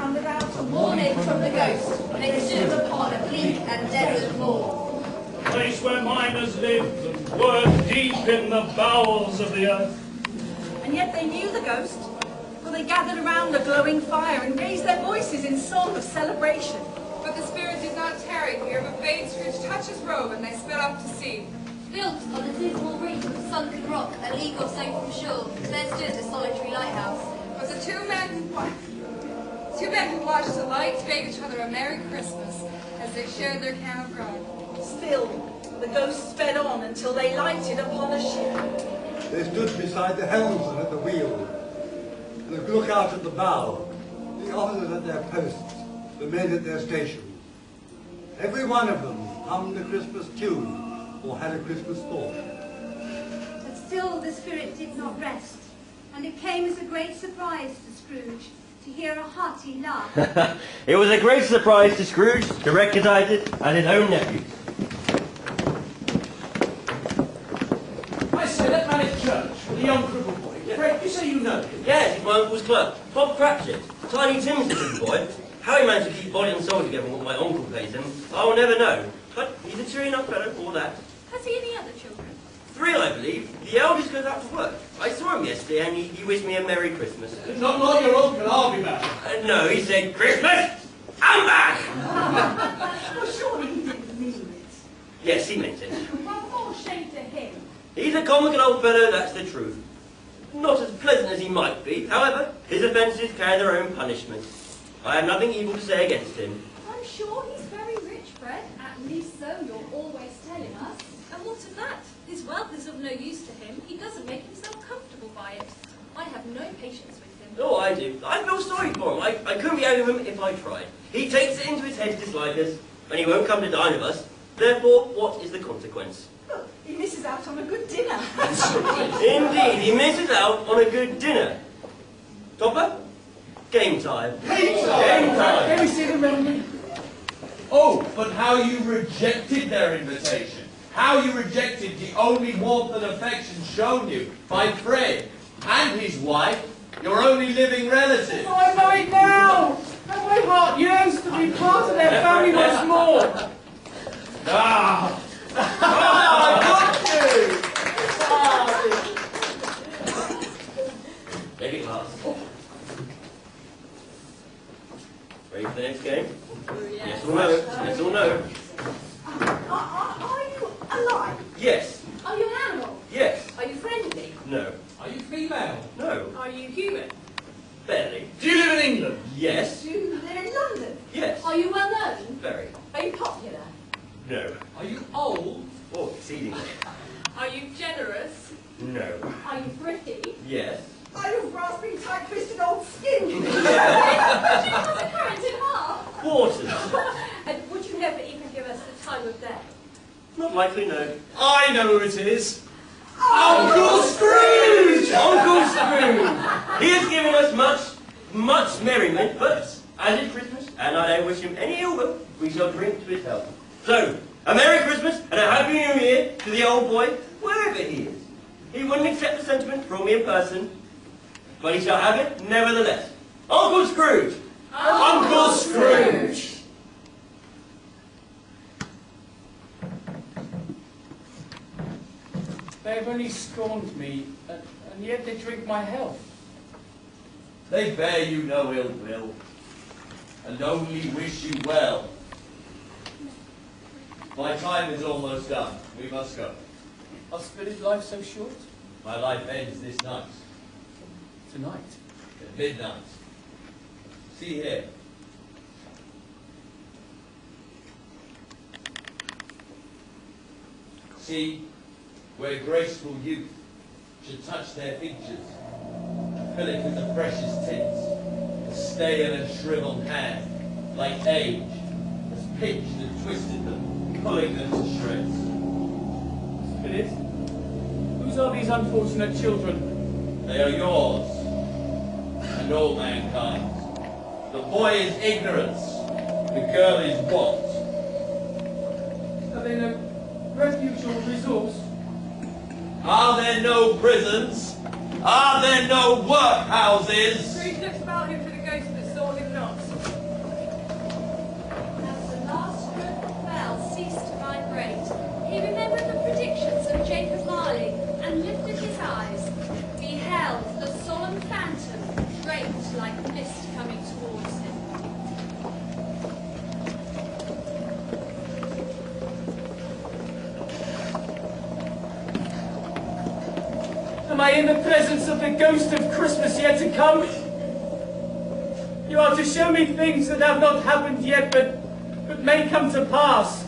Speaker 15: And without a warning from the ghost, they stood upon a bleak and desert moor.
Speaker 4: A place where miners lived and worked deep in the bowels of the earth.
Speaker 15: And yet they knew the ghost, for they gathered around a glowing fire and raised their voices in song of celebration.
Speaker 2: But the spirit did not tarry here, but bade Scrooge touch his robe, and they sped off to sea.
Speaker 16: Built on a dismal reef of sunken rock, a league or so from shore, there stood a solitary lighthouse.
Speaker 2: But the two men who watched the lights bade each other a Merry Christmas as they shared their can of grog.
Speaker 15: Still, the ghost sped on until they lighted upon a ship.
Speaker 1: They stood beside the helmsman at the wheel, and could look out at the bow, the officers at their posts, the men at their stations. Every one of them hummed a Christmas tune or had a Christmas thought.
Speaker 17: But still the spirit did not rest, and it came as a great surprise to Scrooge to hear a hearty laugh.
Speaker 8: It was a great surprise to Scrooge to recognise it as his own nephew.
Speaker 10: I say, that man at church, the young crippled boy.
Speaker 8: Yeah.
Speaker 10: Fred, you say you know him?
Speaker 8: Yes, he's my uncle's clerk, Bob Cratchit. Tiny Tim's the little boy. How he managed to keep body and soul together what my uncle pays him, I will never know. But he's a cheery enough fellow, all that.
Speaker 7: Has he any other children?
Speaker 8: 3, I believe. The eldest goes out to work. I saw him yesterday and he wished me a Merry Christmas.
Speaker 10: Not like your uncle, I'll be back.
Speaker 8: No, he said, Christmas, I'm back!
Speaker 15: Well, surely he didn't mean it.
Speaker 8: Yes, he meant it.
Speaker 3: Well, more shame to him.
Speaker 8: He's a comical old fellow, that's the truth. Not as pleasant as he might be. However, his offences carry their own punishment. I have nothing evil to say against him.
Speaker 3: I'm sure he's very rich, Fred. At least so you're always telling us.
Speaker 7: And what of that? His wealth is of no use to him. He doesn't make himself comfortable by it. I have no patience with him.
Speaker 8: Oh, I do. I feel sorry for him. I couldn't be out of him if I tried. He takes it into his head to dislike us, and he won't come to dine with us. Therefore, what is the consequence?
Speaker 15: Look, he misses out on a good dinner.
Speaker 8: Indeed, he misses out on a good dinner. Topper? Game time.
Speaker 10: Game time!
Speaker 8: Game time!
Speaker 10: Can we see the remedy?
Speaker 9: Oh, but how you rejected their invitation. How you rejected the only warmth and affection shown you by Fred and his wife, your only living relative.
Speaker 11: Oh, I know it now! And my heart yearns to be part of their family once more.
Speaker 9: Ah! I got you!
Speaker 8: Maybe class. Ready for the next game? Yes or no? Yes or no?
Speaker 15: Are you alive?
Speaker 8: Yes.
Speaker 15: Are you an animal?
Speaker 8: Yes.
Speaker 15: Are you friendly?
Speaker 8: No.
Speaker 10: Are you female?
Speaker 8: No.
Speaker 15: Are you human?
Speaker 8: Barely.
Speaker 10: Do you live in England?
Speaker 8: Yes.
Speaker 15: Do you live in London?
Speaker 8: Yes.
Speaker 15: Are you well known?
Speaker 8: Very.
Speaker 15: Are you popular?
Speaker 8: No.
Speaker 10: Are you old?
Speaker 8: Oh, exceedingly.
Speaker 15: Are you generous?
Speaker 8: No.
Speaker 15: Are you thrifty?
Speaker 8: Yes.
Speaker 15: Are you grasping, tight-twisted old skin? Would you
Speaker 8: Yeah.
Speaker 15: cut a current in half?
Speaker 8: Quarters.
Speaker 15: And would you never even give us the time of day?
Speaker 8: Not likely, no.
Speaker 10: I know who it is. Uncle Scrooge!
Speaker 8: Uncle Scrooge! He has given us much merriment, but as it's Christmas, and I don't wish him any ill will, we shall drink to his health. So, a Merry Christmas and a Happy New Year to the old boy, wherever he is. He wouldn't accept the sentiment from me in person, but he shall have it nevertheless. Uncle Scrooge!
Speaker 10: Uncle Scrooge!
Speaker 11: They have only scorned me, and yet they drink my health.
Speaker 9: They bear you no ill will, and only wish you well. My time is almost done. We must go.
Speaker 11: Our spirit life so short?
Speaker 9: My life ends this night.
Speaker 11: Tonight?
Speaker 9: At midnight. See here. See where graceful youth should touch their features, fill it with the freshest tints, the stale and shriveled hand, like age, has pinched and twisted them, pulling them to shreds.
Speaker 11: Spirit, whose are these unfortunate children?
Speaker 9: They are yours, and all mankind. The boy is ignorance, the girl is want.
Speaker 11: Are they no refuge or resource?
Speaker 9: Are there no prisons? Are there no workhouses?
Speaker 14: Scrooge looks about him for the ghost that saw him not.
Speaker 2: As the last stroke of bell ceased to vibrate, he remembered the predictions of Jacob Marley and lifted his eyes, beheld the solemn phantom draped like mist coming towards him.
Speaker 11: Am I in the presence of the ghost of Christmas yet to come? You are to show me things that have not happened yet, but may come to pass.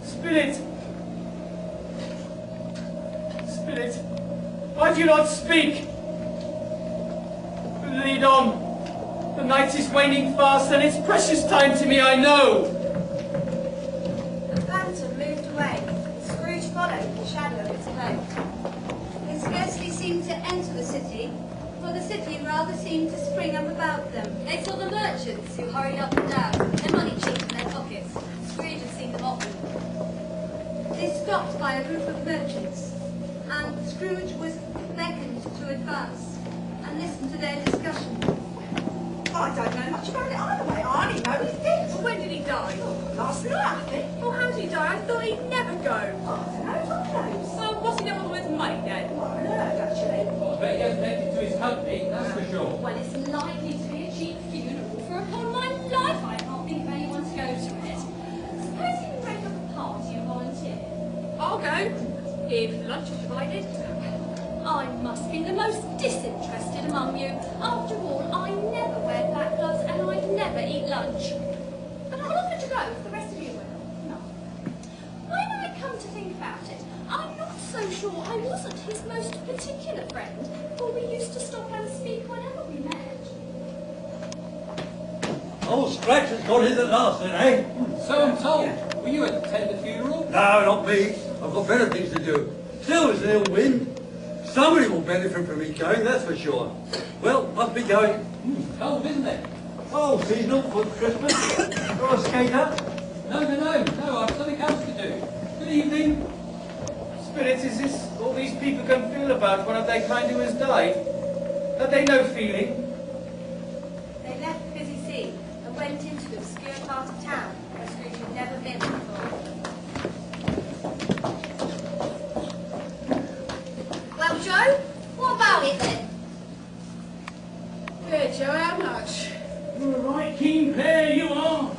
Speaker 11: Spirit, Spirit, why do you not speak? Lead on. The night is waning fast, and it's precious time to me, I know.
Speaker 17: The phantom moved away. Scrooge followed the shadow of its cloak. It scarcely seemed to enter the city, for the city rather seemed to spring up about them.
Speaker 16: They saw the merchants who hurried up and down, their money chinked in their pockets. Scrooge had seen them often.
Speaker 17: They stopped by a group of merchants, and Scrooge was beckoned to advance and listen to their discussion.
Speaker 15: I don't know much about it either way. I only know he's dead.
Speaker 14: Well, when did he die?
Speaker 15: Last night, I think.
Speaker 14: Well, how did he die? I thought he'd never go.
Speaker 15: I don't know, God knows.
Speaker 14: Well, what's he done with all his money then?
Speaker 15: Well, I don't know, actually.
Speaker 13: Well, I bet he hasn't lent it to his company, that's for sure.
Speaker 16: Well, it's likely to be a cheap funeral, for upon my life I can't think of anyone to go to it. Suppose you can break up a party and volunteer.
Speaker 14: I'll go, if lunch is provided.
Speaker 16: I must be the most disinterested among you. After all, I never wear black gloves and I never eat lunch. But I'll offer to go if the rest of you will. No. When I come to think about it, I'm not so sure I wasn't his most particular friend, for we used to stop and speak whenever we met.
Speaker 1: Old Scratch has got his at last then, eh?
Speaker 13: So I'm told. Were you at the funeral?
Speaker 1: No, not me. I've got better things to do. Still, it's an ill wind. Somebody will benefit from me going, that's for sure. Well, must be going.
Speaker 13: Cold, isn't it?
Speaker 1: Oh, seasonal for Christmas. Or a skater.
Speaker 13: No, I've something else to do. Good evening.
Speaker 11: Spirit, is this all these people can feel about one of their kind who has died? Have they no feeling?
Speaker 17: They left the busy scene and went into the obscure part of town where Scrooge had never been before.
Speaker 16: Well, Joe, what about it then?
Speaker 14: Here, Joe, how much?
Speaker 4: You're a right keen pair, you are.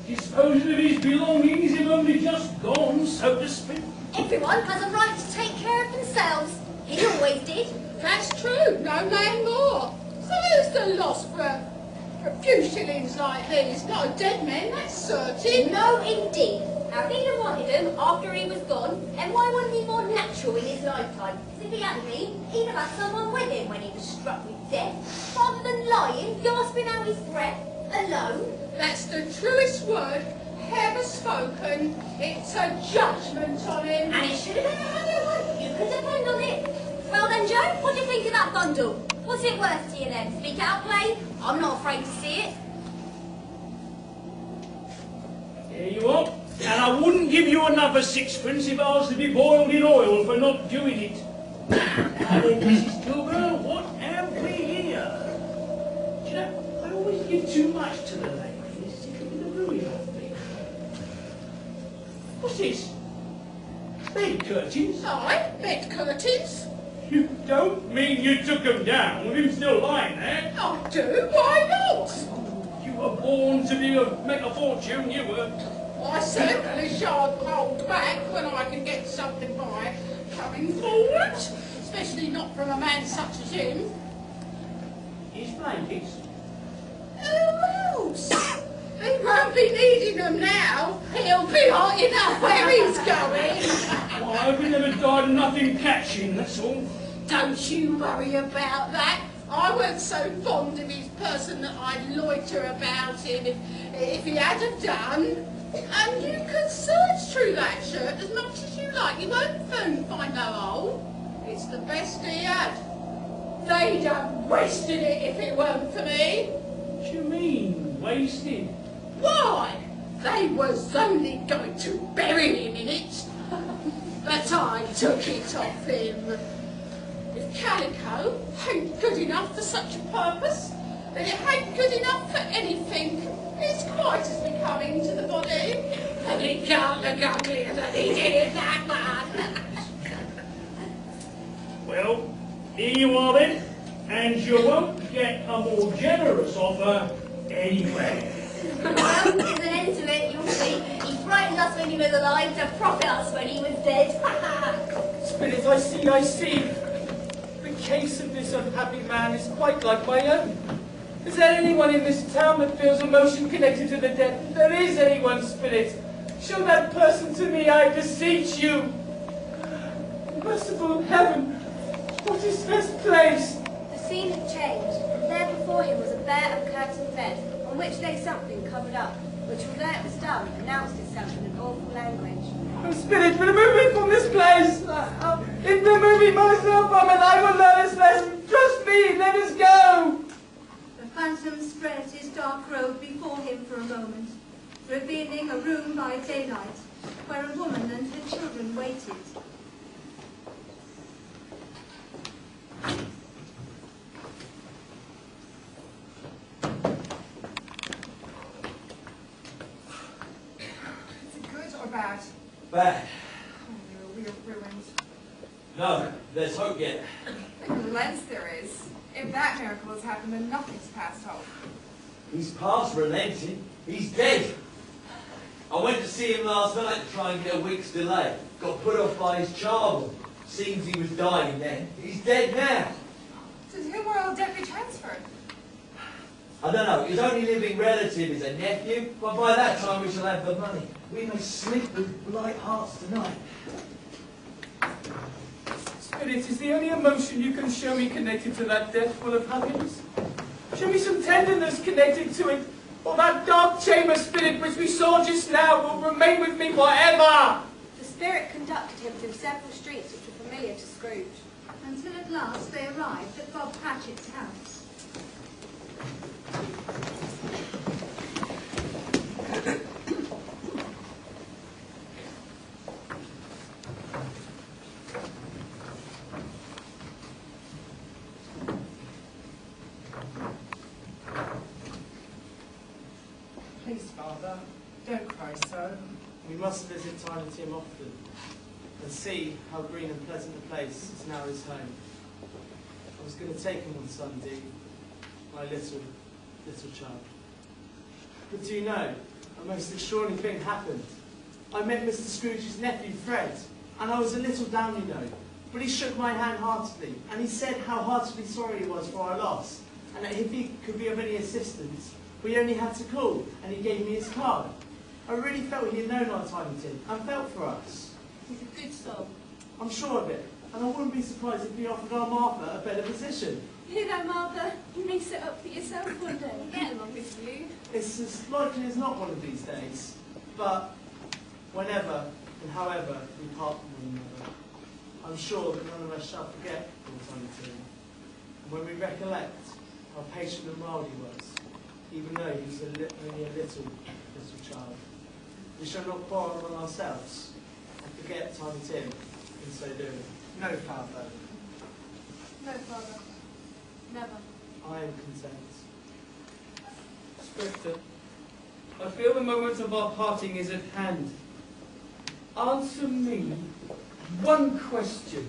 Speaker 4: Disposing of his belongings, him only just gone, so to speak.
Speaker 16: Everyone has a right to take care of themselves. He always did.
Speaker 14: That's true, no man more. So who's the loss for a few shillings like these? Not a dead man, that's certain.
Speaker 16: No, indeed. Now, if he'd have wanted him after he was gone, and why wouldn't he be more natural in his lifetime? Because if he hadn't been, he'd have had someone with him when he was struck with death, rather than lying, gasping out his breath, alone.
Speaker 14: That's the truest word ever spoken. It's a judgment on him.
Speaker 16: And it should have been a heavy one. You can depend on it. Well then, Joe, what do you think of that bundle? What's it worth to you then? Speak out, play. I'm not afraid to see it.
Speaker 4: Here you are. And I wouldn't give you another sixpence if I was to be boiled in oil for not doing it. Now then, Mrs. Kilburn, what have we here? Do you know, I always give too much to the ladies. It could be the ruin of me. What's this? Bed curtains?
Speaker 14: Aye, bed curtains.
Speaker 4: You don't mean you took him down with him still lying there?
Speaker 18: I do, why not?
Speaker 4: You were born to make a fortune, you were.
Speaker 18: I certainly shan't hold back when I can get something by coming forward, especially not from a man such as him.
Speaker 4: His blankets?
Speaker 18: Who else? He won't be needing them now. He'll be hot enough where he's going.
Speaker 4: Well, I hope he never died of nothing catching, that's all.
Speaker 18: Don't you worry about that. I weren't so fond of his person that I'd loiter about him if he had have done. And you can search through that shirt as much as you like. You won't find no hole. It's the best he had. They'd have wasted it if it weren't for me.
Speaker 4: What do you mean, wasted?
Speaker 18: Why? They was only going to bury him in it. But I took it off him. If calico ain't good enough for such a purpose, then it ain't good enough for anything. It's quite as becoming to the body. And it can't look uglier than he did, that man.
Speaker 4: Well, here you are then, and you won't get a more generous offer anywhere.
Speaker 17: Well, there's an end to it, you'll see. He frightened us when he was alive to profit us when he was dead.
Speaker 11: Spirit, I see. The case of this unhappy man is quite like my own. Is there anyone in this town that feels emotion connected to the dead? If there is anyone, Spirit, show that person to me, I beseech you. Merciful heaven, what is this place?
Speaker 17: The scene had changed, and there before him was a bare uncurtained bed, on which lay something covered up, which, although it was dumb, announced itself in an awful language.
Speaker 11: Oh, Spirit, remove me from this place. If remove me myself from it, I will learn this lesson. Trust me, let us go.
Speaker 17: The phantom spread his dark robe before him for a moment, revealing a room by daylight, where a woman and her children waited.
Speaker 19: Is it good or bad?
Speaker 9: Bad.
Speaker 19: Oh, you're ruined.
Speaker 9: No, there's hope yet.
Speaker 19: Relents there is. If that miracle has happened, then nothing's past hope.
Speaker 9: He's past relenting. He's dead. I went to see him last night to try and get a week's delay. Got put off by his charwoman. Seems he was dying then. He's dead now.
Speaker 19: To whom will our debt be transferred?
Speaker 9: I don't know. His only living relative is a nephew, but by that time we shall have the money. We may sleep with light hearts tonight.
Speaker 11: Spirit, is the only emotion you can show me connected to that death full of happiness? Show me some tenderness connected to it, or that dark chamber, Spirit, which we saw just now will remain with me forever.
Speaker 17: The spirit conducted him through several streets which were familiar to Scrooge, until at last they arrived at Bob Cratchit's house.
Speaker 6: Please, Father, don't cry so. We must visit Tiny Tim often, and see how green and pleasant a place is now his home. I was going to take him on Sunday, my little child. But do you know, a most extraordinary thing happened. I met Mr. Scrooge's nephew, Fred, and I was a little down, you know, but he shook my hand heartily, and he said how heartily sorry he was for our loss, and that if he could be of any assistance, we only had to call, and he gave me his card. I really felt he had known our Tiny Tim, and felt for us.
Speaker 17: He's a good soul.
Speaker 6: I'm sure of it, and I wouldn't be surprised if we offered our Martha a better position.
Speaker 3: You know, Martha, you may sit up for yourself one day.
Speaker 17: Get along with you.
Speaker 6: It's as likely as not one of these days, but whenever and however we part from one another, I'm sure that none of us shall forget poor Tiny Tim. And when we recollect how patient and mild he was, even though he was only a little child, we shall not quarrel among ourselves and forget Tiny Tim in so doing. No, Father.
Speaker 19: No, Father. Never.
Speaker 6: I am content.
Speaker 11: Spectre, I feel the moment of our parting is at hand. Answer me one question.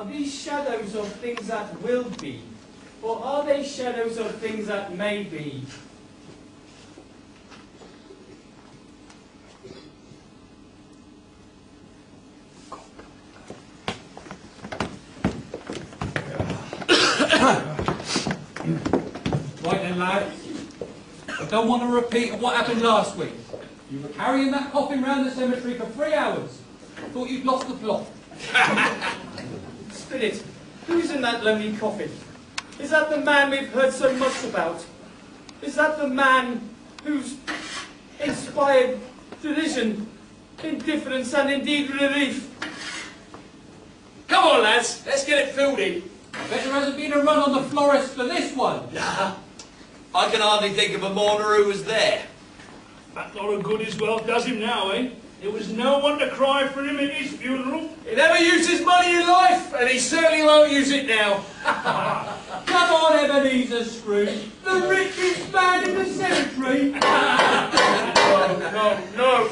Speaker 11: Are these shadows of things that will be? Or are they shadows of things that may be?
Speaker 13: Right then, lad. I don't want a repeat of what happened last week. You were carrying that coffin round the cemetery for 3 hours. Thought you'd lost the plot.
Speaker 11: Spirit, who's in that lonely coffin? Is that the man we've heard so much about? Is that the man who's inspired derision, indifference, and indeed relief?
Speaker 13: Come on, lads, let's get it filled in. Bet there hasn't been a run on the florist for this one.
Speaker 9: Nah, I can hardly think of a mourner who was there.
Speaker 4: That lot of good his wealth does him now, eh? There was no one to cry for him at his funeral.
Speaker 13: He never used his money in life, and he certainly won't use it now. Come on, Ebenezer Scrooge, the richest man in the cemetery.
Speaker 11: No,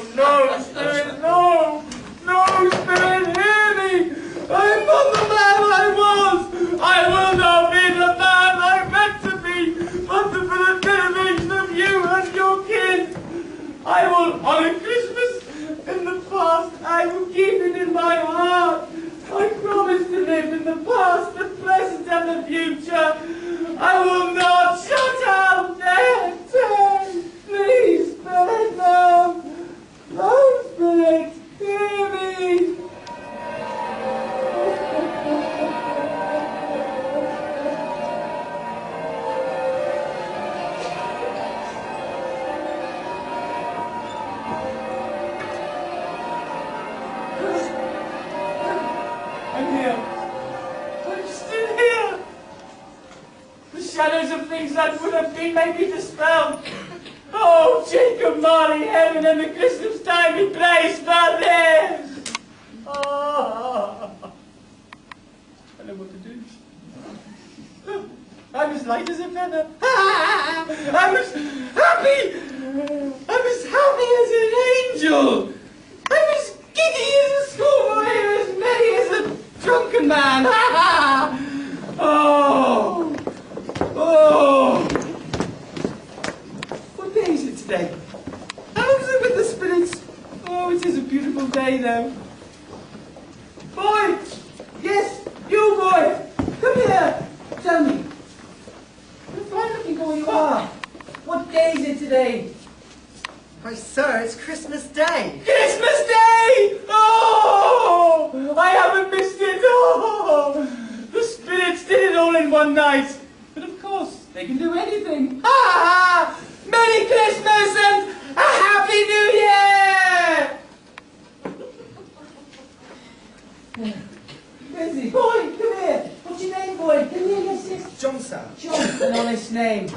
Speaker 11: Spirit, no! No, Spirit, hear me! I'm not the man I was! I will not be the man I meant to be, but for the benefit of you and your kin. I will honour Christmas in the past. I will keep it in my heart. I promise to live in the past, the present, and the future. I will not shut out death. Please, Spirit, no. No, Spirit, hear me. Shadows of things that would have been may be dispelled. Oh, Jacob Marley, heaven and the Christmas time be praised, but then. Oh. I know what to do. I'm as light as a feather. I'm as happy. I'm as happy as an angel. I'm as giddy as a schoolboy, as merry as a drunken man. Oh. Oh! What day is it today? How is it with the spirits? Oh, it is a beautiful day, though. Boy! Yes, you boy! Come here! Tell me. What a fine-looking boy you are. What day is it today?
Speaker 6: Why, sir, it's Christmas Day.
Speaker 11: Christmas Day! Oh! I haven't missed it! Oh! The spirits did it all in one night. But of course, they can do anything. Ha ha! Merry Christmas and a Happy New Year! Busy. Boy, come here. What's your name, boy? Come here, yes.
Speaker 6: John, sir.
Speaker 11: John, an honest name.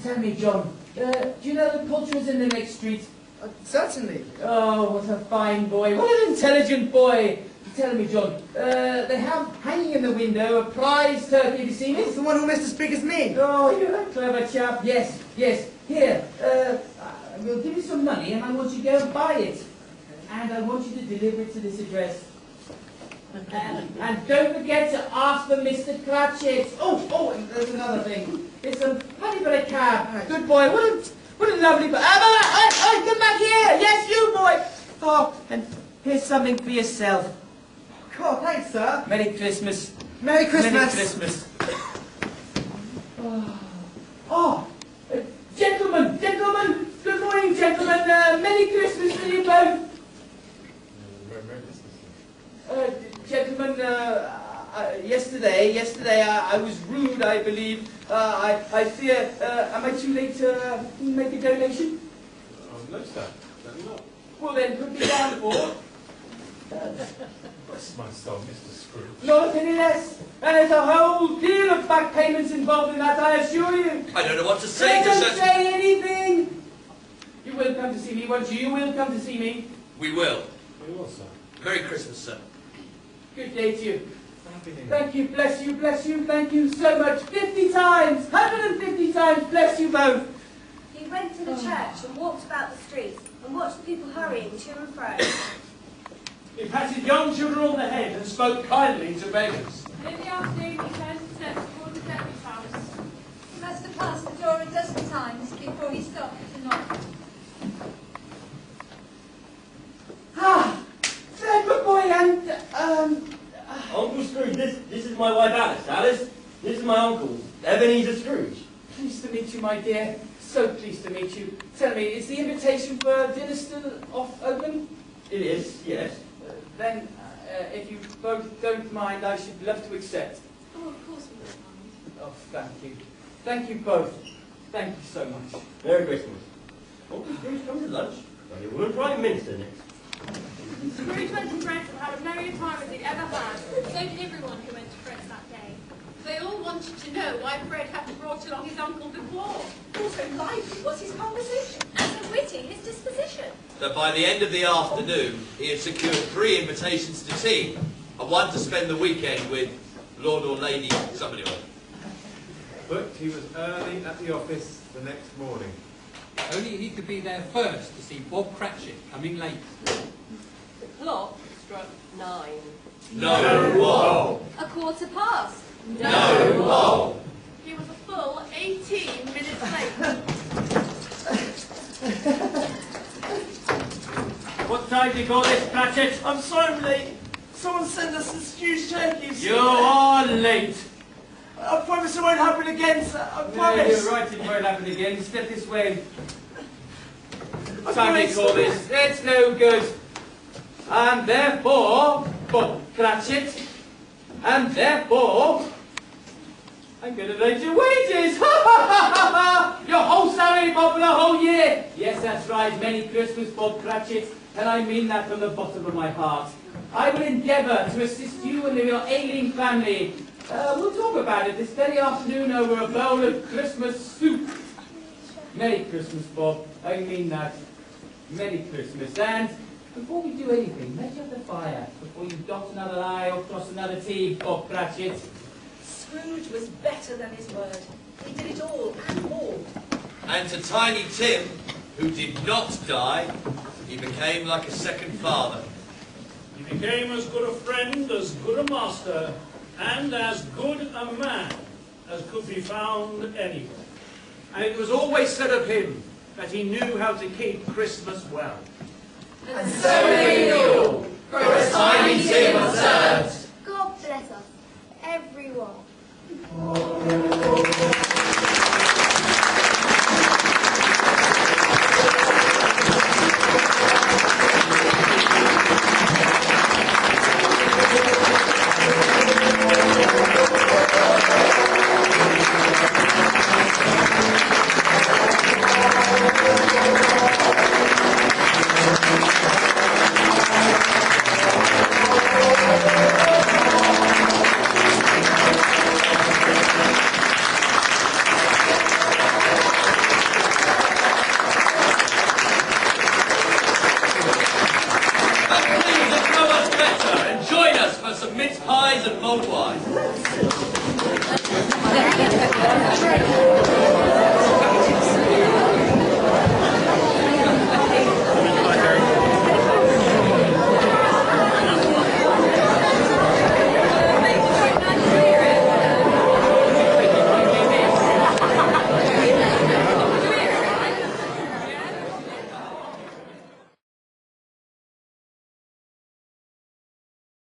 Speaker 11: Tell me, John, do you know the poulterer's in the next street?
Speaker 6: Certainly.
Speaker 11: Oh, what a fine boy. What an intelligent boy. Tell me, John, they have hanging in the window a prize turkey. Have you seen it?
Speaker 6: It's the one who missed to speak as me.
Speaker 11: Oh, you're a clever chap. Yes, yes. Here, we'll give you some money and I want you to go and buy it. And I want you to deliver it to this address. And don't forget to ask for Mr. Cratchit. Oh, and there's another thing. It's a money for a cab. Good boy. What a lovely boy. Come back here. Yes, you boy. Oh, and here's something for yourself.
Speaker 6: Oh, thanks, sir.
Speaker 11: Merry Christmas.
Speaker 6: Merry Christmas.
Speaker 11: Merry Christmas. Gentlemen, good morning, gentlemen. Merry Christmas to you both. Gentlemen, yesterday I was rude, I believe. I fear, am I too late to make a donation?
Speaker 10: No, sir. Not.
Speaker 11: Well then, put me down for.
Speaker 10: Bless my soul, Mr. Scrooge.
Speaker 11: Not a penny less. And there's a whole deal of back payments involved in that, I assure you.
Speaker 9: I don't know what to say to
Speaker 11: Don't
Speaker 9: such...
Speaker 11: say anything. You will come to see me, won't you? You will come to see me.
Speaker 9: We will.
Speaker 10: We will, sir.
Speaker 9: Merry Christmas, sir.
Speaker 11: Good day to you. Thank you, bless you, thank you so much. 50 times, 150 times, bless you both.
Speaker 17: He went to the church and walked about the streets and watched the people hurrying to and fro.
Speaker 4: He patted young children on the head and spoke kindly to beggars.
Speaker 3: In the afternoon, he turns his steps toward the deputy's house.
Speaker 17: He must have passed the door a dozen times before he stopped to knock.
Speaker 8: Ah! Good boy, and, Uncle Scrooge, this is my wife Alice. Alice, this is my uncle, Ebenezer Scrooge.
Speaker 11: Pleased to meet you, my dear. So pleased to meet you. Tell me, is the invitation for dinner still open?
Speaker 8: It is, yes.
Speaker 11: Then, if you both don't mind, I should love to accept.
Speaker 3: Oh, of course we don't mind.
Speaker 11: Oh, thank you. Thank you both. Thank you so much.
Speaker 8: Merry Christmas. Uncle Scrooge, come to lunch. Well, you won't Prime Minister next.
Speaker 3: Scrooge went to Brent and had a merrier time as he'd ever had.
Speaker 7: So did everyone who went to Fred's that day. They all wanted to know why Fred hadn't brought along his uncle before.
Speaker 15: Also lively was his conversation.
Speaker 7: And so witty his disposition.
Speaker 9: That by the end of the afternoon, he had secured 3 invitations to tea, and one to spend the weekend with Lord or Lady somebody or other.
Speaker 10: But he was early at the office the next morning.
Speaker 13: Only he could be there first to see Bob Cratchit coming late.
Speaker 14: The clock struck 9.
Speaker 9: No.
Speaker 2: A quarter past.
Speaker 9: No.
Speaker 3: He was a full 18 minutes late.
Speaker 5: What time do you call this, Cratchit?
Speaker 6: I'm sorry I'm late. Someone sent us some stewed turkeys.
Speaker 5: You are late.
Speaker 6: I promise it won't happen again, sir. I
Speaker 5: Yeah,
Speaker 6: promise.
Speaker 5: you're right, it won't happen again. Step this way.
Speaker 6: I
Speaker 5: What time do you
Speaker 6: promise.
Speaker 5: call this? It's no good. And therefore, Bob Cratchit, and therefore, I'm going to raise your wages. Your whole salary, Bob, for the whole year. Yes, that's right. Merry Christmas, Bob Cratchit. And I mean that from the bottom of my heart. I will endeavour to assist you and your ailing family. We'll talk about it this very afternoon over a bowl of Christmas soup. Merry Christmas, Bob. I mean that. Merry Christmas. And before we do anything, measure the fire before you dot another I or cross another T, Bob Cratchit.
Speaker 15: Scrooge was better than his word. He did it all and more.
Speaker 9: And to Tiny Tim, who did not die, he became like a second father.
Speaker 4: He became as good a friend, as good a master, and as good a man as could be found anywhere.
Speaker 13: And it was always said of him that he knew how to keep Christmas well.
Speaker 12: And so may we all, for as Tiny Tim observed.
Speaker 7: God bless us, everyone.
Speaker 9: Please, if no one's better, and join us for some mince pies and mulled wine.